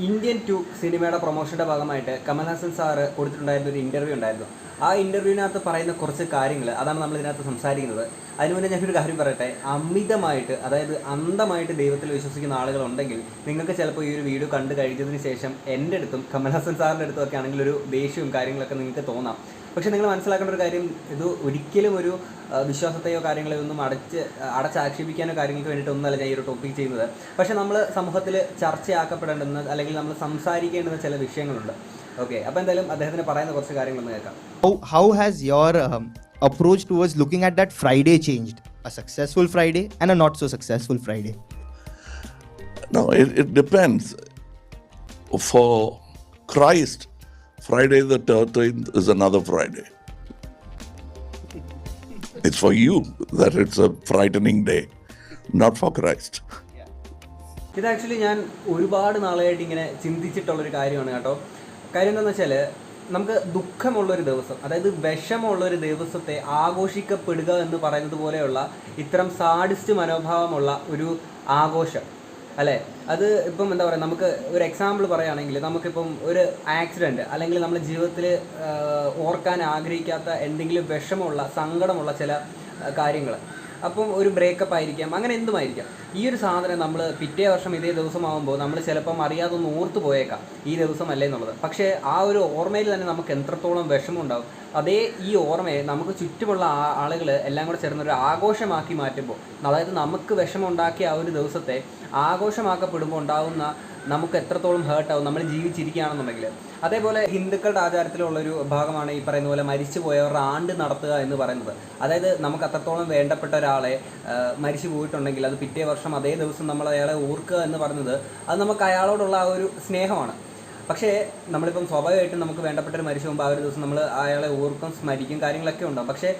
Indian 2 സിനിമയുടെ പ്രൊമോഷൻ്റെ ഭാഗമായിട്ട് Kamal Haasan sir കൊടുത്തിട്ടുണ്ടായിരുന്ന ഒരു ഇൻ്റർവ്യൂ ഉണ്ടായിരുന്നു. ആ ഇൻ്റർവ്യൂവിനകത്ത് പറയുന്ന കുറച്ച് കാര്യങ്ങൾ അതാണ് നമ്മൾ ഇതിനകത്ത് സംസാരിക്കുന്നത്. അതിന് മുന്നേ ഞാനൊരു കാര്യം പറയട്ടെ. അമിതമായിട്ട്, അതായത് അന്ധമായിട്ട് ദൈവത്തിൽ വിശ്വസിക്കുന്ന ആളുകളുണ്ടെങ്കിൽ നിങ്ങൾക്ക് ചിലപ്പോൾ ഈ ഒരു വീഡിയോ കണ്ടു കഴിഞ്ഞതിന് ശേഷം എൻ്റെ അടുത്തും കമൽഹാസൻ സാറിൻ്റെ അടുത്തും ഒക്കെ ആണെങ്കിൽ ഒരു ദേഷ്യവും കാര്യങ്ങളൊക്കെ നിങ്ങൾക്ക് തോന്നാം. പക്ഷേ നിങ്ങൾ മനസ്സിലാക്കേണ്ട ഒരു കാര്യം, ഇത് ഒരിക്കലും ഒരു വിശ്വാസത്തെയോ കാര്യങ്ങളെയോ ഒന്നും അടച്ചാക്ഷേപിക്കാനോ കാര്യങ്ങൾക്ക് വേണ്ടിയിട്ടൊന്നുമല്ല ഞാൻ ഈ ഒരു ടോപ്പിക് ചെയ്യുന്നത്. പക്ഷേ നമ്മൾ സമൂഹത്തിൽ ചർച്ചയാക്കപ്പെടേണ്ടുന്ന അല്ലെങ്കിൽ നമ്മൾ സംസാരിക്കേണ്ടുന്ന ചില വിഷയങ്ങളുണ്ട്. ഓക്കെ, അപ്പോൾ എന്തായാലും അദ്ദേഹത്തിന് പറയുന്ന കുറച്ച് കാര്യങ്ങളൊന്ന് കേൾക്കാം. How has your approach towards looking at that Friday changed? A successful Friday and a not so successful Friday? No, it depends. For Christ, Friday the 13th is another Friday. It's for you that it's a frightening day, not for Christ. ഇത് actually ഞാൻ ഒരുപാട് നാളായിട്ട് ഇങ്ങനെ ചിന്തിച്ചിട്ടുള്ളൊരു കാര്യമാണ് കേട്ടോ. കാര്യം എന്താണെന്ന് വെച്ചാൽ, നമുക്ക് ദുഃഖമുള്ളൊരു ദിവസം, അതായത് വിഷമമുള്ളൊരു ദിവസത്തെ ആഘോഷിക്കപ്പെടുക എന്ന് പറയുന്നത് പോലെയുള്ള ഇത്തരം സാഡിസ്റ്റ് മനോഭാവമുള്ള ഒരു ആഘോഷം അല്ലേ, അത് ഇപ്പം എന്താ പറയുക, നമുക്ക് ഒരു എക്സാമ്പിൾ പറയുകയാണെങ്കിൽ, നമുക്കിപ്പം ഒരു ആക്സിഡൻറ്റ് അല്ലെങ്കിൽ നമ്മുടെ ജീവിതത്തിൽ ഓർക്കാൻ ആഗ്രഹിക്കാത്ത എന്തെങ്കിലും വിഷമമുള്ള സങ്കടമുള്ള ചില കാര്യങ്ങൾ, അപ്പം ഒരു ബ്രേക്കപ്പ് ആയിരിക്കാം, അങ്ങനെ എന്തുമായിരിക്കാം. ഈ ഒരു സാധനം നമ്മൾ പിറ്റേ വർഷം ഇതേ ദിവസമാകുമ്പോൾ നമ്മൾ ചിലപ്പം അറിയാതെ ഒന്ന് ഓർത്ത് പോയേക്കാം ഈ ദിവസമല്ലേ എന്നുള്ളത്. പക്ഷേ ആ ഒരു ഓർമ്മയിൽ തന്നെ നമുക്ക് എത്രത്തോളം വിഷമം ഉണ്ടാകും. അതേ ഈ ഓർമ്മയെ നമുക്ക് ചുറ്റുമുള്ള ആളുകൾ എല്ലാം കൂടെ ചേർന്നൊരു ആഘോഷമാക്കി മാറ്റുമ്പോൾ, അതായത് നമുക്ക് വിഷമം ഉണ്ടാക്കിയ ആ ഒരു ദിവസത്തെ ആഘോഷമാക്കപ്പെടുമ്പോൾ ഉണ്ടാകുന്ന നമുക്ക് എത്രത്തോളം ഹേർട്ടാവും നമ്മൾ ജീവിച്ചിരിക്കുകയാണെന്നുണ്ടെങ്കിൽ. അതേപോലെ ഹിന്ദുക്കളുടെ ആചാരത്തിലുള്ളൊരു ഭാഗമാണ് ഈ പറയുന്ന പോലെ മരിച്ചു പോയവരുടെ ആണ്ട് നടത്തുക എന്ന് പറയുന്നത്. അതായത് നമുക്ക് അത്രത്തോളം വേണ്ടപ്പെട്ട ഒരാളെ മരിച്ചു പോയിട്ടുണ്ടെങ്കിൽ അത് പിറ്റേ വർഷം അതേ ദിവസം നമ്മൾ അയാളെ ഓർക്കുക എന്ന് പറയുന്നത് അത് നമുക്ക് അയാളോടുള്ള ആ ഒരു സ്നേഹമാണ്. പക്ഷേ നമ്മളിപ്പം സ്വാഭാവികമായിട്ടും നമുക്ക് വേണ്ടപ്പെട്ടൊരു മരിച്ചു പോകുമ്പോൾ ആ ഒരു ദിവസം നമ്മൾ അയാളെ ഓർക്കും, സ്മരിക്കും, കാര്യങ്ങളൊക്കെ ഉണ്ടാകും. പക്ഷേ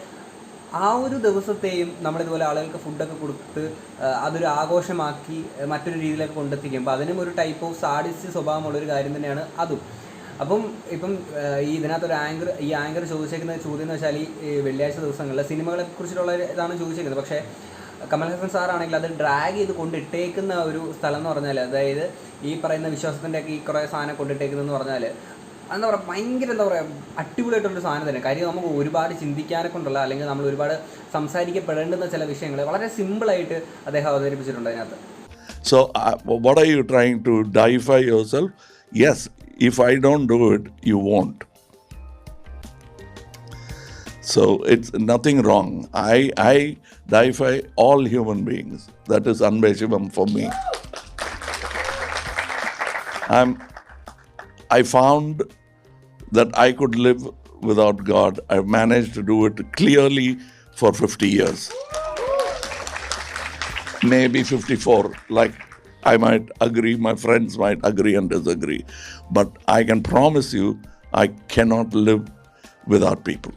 ആ ഒരു ദിവസത്തെയും നമ്മളിതുപോലെ ആളുകൾക്ക് ഫുഡൊക്കെ കൊടുത്ത് അതൊരു ആഘോഷമാക്കി മറ്റൊരു രീതിയിലൊക്കെ കൊണ്ടെത്തിക്കുമ്പോൾ അതിനും ഒരു ടൈപ്പ് ഓഫ് സാഡിസ്റ്റ് സ്വഭാവമുള്ളൊരു കാര്യം തന്നെയാണ് അതും. അപ്പം ഇപ്പം ഈ ഇതിനകത്തൊരു ആങ്കർ ചോദിച്ചേക്കുന്ന ചോദ്യം എന്ന് വെച്ചാൽ, ഈ വെള്ളിയാഴ്ച ദിവസങ്ങളിൽ സിനിമകളെ കുറിച്ചിട്ടുള്ള ഇതാണ് ചോദിച്ചേക്കുന്നത്. പക്ഷേ കമൽഹാസൻ സാറാണെങ്കിൽ അത് ഡ്രാഗ് ചെയ്ത് കൊണ്ടിട്ടേക്കുന്ന ഒരു സ്ഥലം എന്ന് പറഞ്ഞാൽ, അതായത് ഈ പറയുന്ന വിശ്വാസത്തിൻ്റെയൊക്കെ ഈ കുറേ സാധനം കൊണ്ടിട്ടേക്കുന്നതെന്ന് പറഞ്ഞാൽ എന്താ പറയുക, ഭയങ്കര എന്താ പറയുക, അടിപൊളിയായിട്ടുള്ളൊരു സാധനം തന്നെ. കാര്യം നമുക്ക് ഒരുപാട് ചിന്തിക്കാനെ കൊണ്ടുള്ള അല്ലെങ്കിൽ നമ്മൾ ഒരുപാട് സംസാരിക്കപ്പെടേണ്ടുന്ന ചില വിഷയങ്ങൾ വളരെ സിമ്പിളായിട്ട് അദ്ദേഹം അവതരിപ്പിച്ചിട്ടുണ്ട് അതിനകത്ത്. So, what are you trying to deify yourself? Yes, if I don't do it, you won't. So, it's nothing wrong. I deify all human beings. That is Anbeshivam for me. I found that I could live without God. I've managed to do it clearly for 50 years. Maybe 54. Like, I might agree, my friends might agree and disagree. But I can promise you, I cannot live without people.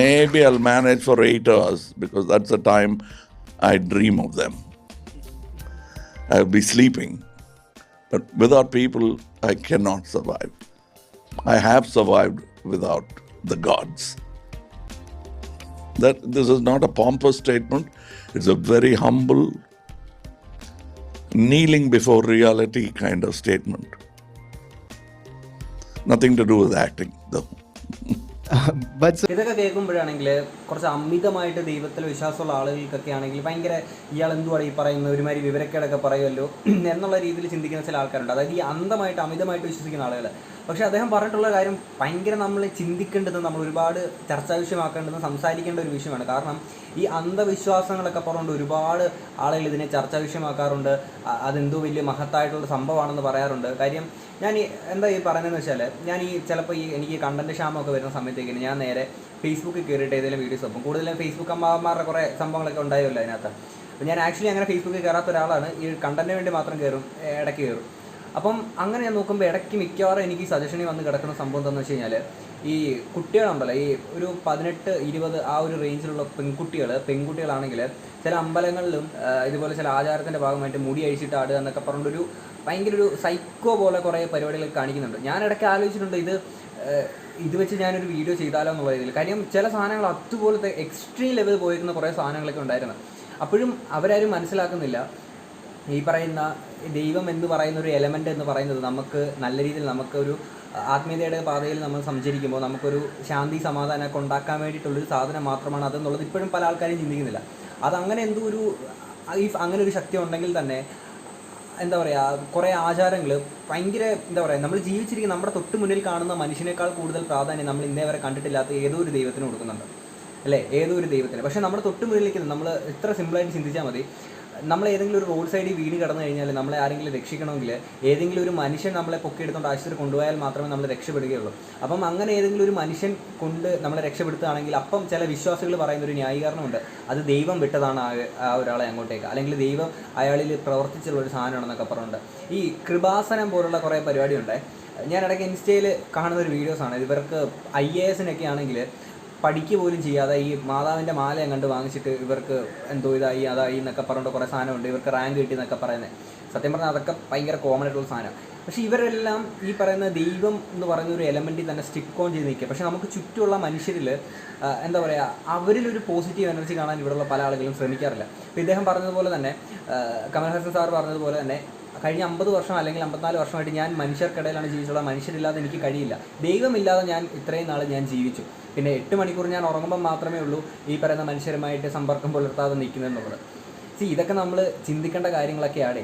Maybe I'll manage for 8 hours because that's the time I dream of them. I'll be sleeping. But without people, I cannot survive. I have survived without the gods. This is not a pompous statement. It's a very humble, kneeling before reality kind of statement. Nothing to do with acting, though. ഇതൊക്കെ കേൾക്കുമ്പോഴാണെങ്കിൽ കുറച്ച് അമിതമായിട്ട് ദൈവത്തിൽ വിശ്വാസമുള്ള ആളുകൾക്കൊക്കെ ആണെങ്കിൽ ഭയങ്കര ഇയാൾ എന്തുവാണ് ഈ പറയുന്നത്, ഒരുമാതിരി വിവരക്കേടൊക്കെ പറയുമല്ലോ എന്നുള്ള രീതിയിൽ ചിന്തിക്കുന്ന ചില ആൾക്കാരുണ്ട്. അതായത് ഈ അമിതമായിട്ട് വിശ്വസിക്കുന്ന ആളുകൾ. പക്ഷേ അദ്ദേഹം പറഞ്ഞിട്ടുള്ള കാര്യം ഭയങ്കര നമ്മൾ ചിന്തിക്കേണ്ടത്, നമ്മൾ ഒരുപാട് ചർച്ചാ വിഷയമാക്കേണ്ടത്, സംസാരിക്കേണ്ട ഒരു വിഷയമാണ്. കാരണം ഈ അന്ധവിശ്വാസങ്ങളൊക്കെ പറഞ്ഞുകൊണ്ട് ഒരുപാട് ആളുകൾ ഇതിനെ ചർച്ചാ വിഷയമാക്കാറുണ്ട്. അതെന്തോ വലിയ മഹത്തായിട്ടുള്ള സംഭവമാണെന്ന് പറയാറുണ്ട്. കാര്യം ഞാൻ എന്താ ഈ പറയുന്നതെന്ന് വെച്ചാൽ, ഞാൻ ചിലപ്പോൾ എനിക്ക് കണ്ടൻറ്റ് ക്ഷാമമൊക്കെ വരുന്ന സമയത്തേക്കിന് ഞാൻ നേരെ ഫേസ്ബുക്കിൽ കയറിയിട്ട് ഏതെങ്കിലും വീഡിയോസ് നോക്കും. കൂടുതലും ഫേസ്ബുക്ക് അമ്മമാരുടെ കുറേ സംഭവങ്ങളൊക്കെ ഉണ്ടായല്ലോ അതിനകത്ത്. അപ്പോൾ ഞാൻ ആക്ച്വലി അങ്ങനെ ഫേസ്ബുക്കിൽ കയറാത്ത ഒരാളാണ്. ഈ കണ്ടൻറ്റിന് വേണ്ടി മാത്രം ഇടയ്ക്ക് കയറും. അപ്പം അങ്ങനെ ഞാൻ നോക്കുമ്പോൾ ഇടയ്ക്ക് മിക്കവാറും എനിക്ക് സജഷനിൽ വന്ന് കിടക്കുന്ന സംഭവം എന്താണെന്ന് വെച്ച് കഴിഞ്ഞാൽ, ഈ കുട്ടികളുണ്ടല്ലോ, ഈ ഒരു 18-20 ആ ഒരു റേഞ്ചിലുള്ള പെൺകുട്ടികളാണെങ്കിൽ ചില അമ്പലങ്ങളിലും ഇതുപോലെ ചില ആചാരത്തിൻ്റെ ഭാഗമായിട്ട് മുടി അഴിച്ചിട്ട് ആടുക എന്നൊക്കെ പറഞ്ഞിട്ടൊരു ഭയങ്കര ഒരു സൈക്കോ പോലെ കുറേ പരിപാടികൾ കാണിക്കുന്നുണ്ട്. ഞാൻ ഇടയ്ക്ക് ആലോചിച്ചിട്ടുണ്ട് ഇത് വെച്ച് ഞാനൊരു വീഡിയോ ചെയ്താലോ എന്നുള്ള രീതിയിൽ. കാര്യം ചില സാധനങ്ങൾ അതുപോലത്തെ എക്സ്ട്രീം ലെവൽ പോയിരിക്കുന്ന കുറേ സാധനങ്ങളൊക്കെ ഉണ്ടായിരുന്നു. അപ്പോഴും അവരാരും മനസ്സിലാക്കുന്നില്ല ഈ പറയുന്ന ദൈവം എന്ന് പറയുന്ന ഒരു എലമെൻ്റ് എന്ന് പറയുന്നത് നമുക്ക് നല്ല രീതിയിൽ നമുക്കൊരു ആത്മീയതയുടെ പാതയിൽ നമ്മൾ സഞ്ചരിക്കുമ്പോൾ നമുക്കൊരു ശാന്തി സമാധാനമൊക്കെ ഉണ്ടാക്കാൻ വേണ്ടിയിട്ടുള്ളൊരു സാധനം മാത്രമാണ് അതെന്നുള്ളത് ഇപ്പോഴും പല ആൾക്കാരും ചിന്തിക്കുന്നില്ല. അതങ്ങനെ എന്തോ ഒരു അങ്ങനെ ഒരു ശക്തി ഉണ്ടെങ്കിൽ തന്നെ എന്താ പറയുക, കുറേ ആചാരങ്ങൾ ഭയങ്കര എന്താ പറയുക, നമ്മൾ ജീവിച്ചിരിക്കുന്ന നമ്മുടെ തൊട്ട് മുന്നിൽ കാണുന്ന മനുഷ്യനേക്കാൾ കൂടുതൽ പ്രാധാന്യം നമ്മൾ ഇന്നേ വരെ കണ്ടിട്ടില്ലാത്ത ഏതോ ഒരു ദൈവത്തിന് കൊടുക്കുന്നുണ്ട് അല്ലേ, ഏതോ ഒരു ദൈവത്തിന്. പക്ഷേ നമ്മുടെ തൊട്ട് മുന്നിലേക്ക് നമ്മൾ ഇത്ര സിമ്പിളായിട്ട് ചിന്തിച്ചാൽ മതി. നമ്മൾ ഏതെങ്കിലും ഒരു റോഡ് സൈഡിൽ വീണ് കിടന്നു കഴിഞ്ഞാൽ നമ്മളെ ആരെങ്കിലും രക്ഷിക്കണമെങ്കിൽ ഏതെങ്കിലും ഒരു മനുഷ്യൻ നമ്മളെ പൊക്കിയെടുത്തുകൊണ്ട് ആശുപത്രി കൊണ്ടുപോയാൽ മാത്രമേ നമ്മൾ രക്ഷപ്പെടുകയുള്ളൂ. അപ്പം അങ്ങനെ ഏതെങ്കിലും ഒരു മനുഷ്യൻ കൊണ്ട് നമ്മളെ രക്ഷപ്പെടുത്തുകയാണെങ്കിൽ അപ്പം ചില വിശ്വാസികൾ പറയുന്നൊരു ന്യായീകരണമുണ്ട്, അത് ദൈവം വിട്ടതാണ് ആ ഒരാളെ അങ്ങോട്ടേക്ക്, അല്ലെങ്കിൽ ദൈവം അയാളിൽ പ്രവർത്തിച്ചുള്ള ഒരു സാധനമാണെന്നൊക്കെ പറഞ്ഞുകൊണ്ട് ഈ കൃപാസനം പോലുള്ള കുറേ പരിപാടിയുണ്ട്. ഞാൻ ഇടയ്ക്ക് ഇൻസ്റ്റയിൽ കാണുന്ന ഒരു വീഡിയോസാണ്. ഇവർക്ക് IAS ആണെങ്കിൽ പഠിക്കുക പോലും ചെയ്യാതെ ഈ മാതാവിൻ്റെ മാല കണ്ട് വാങ്ങിച്ചിട്ട് ഇവർക്ക് എന്തോ ഇതായി അതായി എന്നൊക്കെ പറഞ്ഞിട്ട് കുറേ സാധനമുണ്ട്, ഇവർക്ക് റാങ്ക് കിട്ടി എന്നൊക്കെ പറയുന്നത്. സത്യം പറഞ്ഞാൽ അതൊക്കെ ഭയങ്കര കോമൺ ആയിട്ടുള്ള സാധനം. പക്ഷേ ഇവരെല്ലാം ഈ പറയുന്ന ദൈവം എന്ന് പറയുന്ന ഒരു എലമെൻറ്റിൽ തന്നെ സ്റ്റിക്ക് ഓൺ ചെയ്ത് നിൽക്കുക. പക്ഷേ നമുക്ക് ചുറ്റുമുള്ള മനുഷ്യരിൽ എന്താ പറയുക, അവരിലൊരു പോസിറ്റീവ് എനർജി കാണാൻ ഇവിടെയുള്ള പല ആളുകളും ശ്രമിക്കാറില്ല. ഇപ്പോൾ ഇദ്ദേഹം പറഞ്ഞതുപോലെ തന്നെ, കമൽഹാസൻ സാർ പറഞ്ഞതുപോലെ തന്നെ, കഴിഞ്ഞ 50 വർഷം അല്ലെങ്കിൽ 54 വർഷമായിട്ട് ഞാൻ മനുഷ്യർക്കിടയിലാണ് ജീവിച്ചുള്ള, മനുഷ്യരില്ലാതെ എനിക്ക് കഴിയില്ല, ദൈവമില്ലാതെ ഞാൻ ഇത്രയും നാൾ ഞാൻ ജീവിച്ചു, പിന്നെ 8 മണിക്കൂർ ഞാൻ ഉറങ്ങുമ്പോൾ മാത്രമേ ഉള്ളൂ ഈ പറയുന്ന മനുഷ്യരുമായിട്ട് സമ്പർക്കം പുലർത്താതെ നിൽക്കുന്നതെന്നുള്ളത്. ഇതൊക്കെ നമ്മൾ ചിന്തിക്കേണ്ട കാര്യങ്ങളൊക്കെയാണ്.